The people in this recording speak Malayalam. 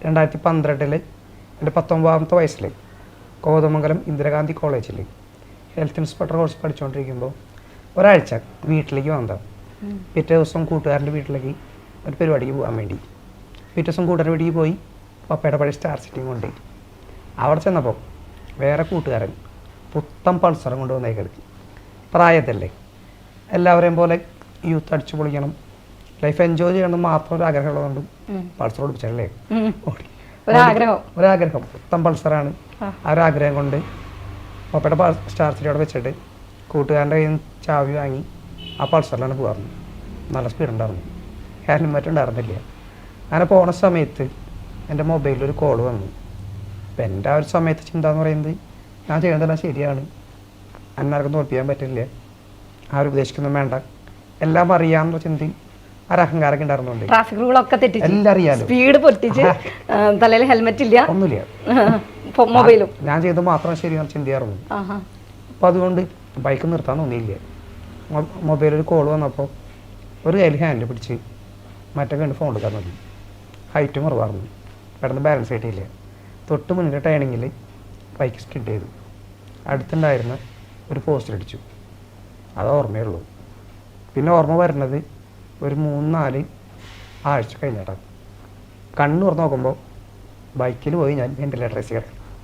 2012 എൻ്റെ 19ാമത്തെ വയസ്സിൽ കോതമംഗലം ഇന്ദിരാഗാന്ധി കോളേജിൽ ഹെൽത്ത് ഇൻസ്പെക്ടർ കോഴ്സ് പഠിച്ചുകൊണ്ടിരിക്കുമ്പോൾ ഒരാഴ്ച വീട്ടിലേക്ക് വന്നതാണ്. പിറ്റേ ദിവസം കൂട്ടുകാരൻ്റെ വീട്ടിലേക്ക് ഒരു പരിപാടിക്ക് പോകാൻ വേണ്ടി പിറ്റേ ദിവസം കൂട്ടുകാരുടെ വീട്ടിലേക്ക് പോയി പപ്പയുടെ പഴയ സ്റ്റാർ സിറ്റിയും കൊണ്ട് അവിടെ ചെന്നപ്പോൾ വേറെ കൂട്ടുകാരൻ പുത്തൻ പൾസറും കൊണ്ട് വന്നേക്കത്. പ്രായത്തല്ലേ, എല്ലാവരെയും പോലെ യൂത്ത് അടിച്ചു പൊളിക്കണം, ലൈഫ് എൻജോയ് ചെയ്യണം മാത്രം ഒരു ആഗ്രഹമുള്ളതുകൊണ്ട് പൾസർ ഓടിപ്പിച്ചല്ലേ ഒരാഗ്രഹം പുത്തൻ പൾസറാണ്. ആ ഒരാഗ്രഹം കൊണ്ട് പപ്പയുടെ സ്റ്റാർ സിറ്റി അവിടെ വെച്ചിട്ട് കൂട്ടുകാരൻ്റെ കയ്യിൽ നിന്ന് ചാവി വാങ്ങി ആ പൾസറിലാണ് പോകാറുണ്ട്. നല്ല സ്പീഡ് ഉണ്ടായിരുന്നു, ഹെൽമെറ്റ് ഉണ്ടായിരുന്നില്ല. അങ്ങനെ പോണ സമയത്ത് എൻ്റെ മൊബൈലിൽ ഒരു കോൾ വന്നു. അപ്പം എൻ്റെ ആ ഒരു സമയത്ത് ചിന്ത എന്ന് പറയുന്നത് ഞാൻ ചെയ്യുന്നതെല്ലാം ശരിയാണ്, എന്നാർക്കും തോൽപ്പിക്കാൻ പറ്റില്ല, ആരും ഉപദേശിക്കൊന്നും വേണ്ട, എല്ലാം അറിയാമെന്നുള്ള ചിന്തയും അഹങ്കാരൊക്കെ ഉണ്ടായിരുന്നുണ്ട്. ട്രാഫിക് റൂളൊക്കെ തെറ്റിച്ച് എല്ലാം അറിയാലോ, സ്പീഡ് പൊട്ടിച്ച് തലയിൽ ഹെൽമെറ്റ് ഇല്ല, ഒന്നുമില്ല, മൊബൈലും ഞാൻ ചെയ്തത് മാത്രം ശരിയാണെന്ന് ചിന്തയായിരുന്നു. അപ്പം അതുകൊണ്ട് ബൈക്ക് നിർത്താൻ തോന്നിയില്ല. മൊബൈലിൽ കോൾ വന്നപ്പോൾ ഒരു കയ്യിൽ ഹാൻഡിൽ പിടിച്ച് മറ്റേ കണ്ട് ഫോൺ എടുക്കാൻ മതി. ഹൈറ്റ് കുറവായിരുന്നു, പെട്ടെന്ന് ബാലൻസ് ആയിട്ടില്ല. തൊട്ട് മുന്നിലെ ടേണിങ്ങിൽ ബൈക്ക് സ്കിഡ് ചെയ്തു. അടുത്തുണ്ടായിരുന്ന ഒരു പോസ്റ്റിലടിച്ചു. അത് ഓർമ്മയുള്ളൂ. പിന്നെ ഓർമ്മ വരുന്നത് ഒരു 3-4 ആഴ്ച കഴിഞ്ഞിട്ടാണ്. കണ്ണ് തുറന്ന് നോക്കുമ്പോൾ ബൈക്കിൽ പോയി ഞാൻ വെന്റിലേറ്റർ കിടക്കും.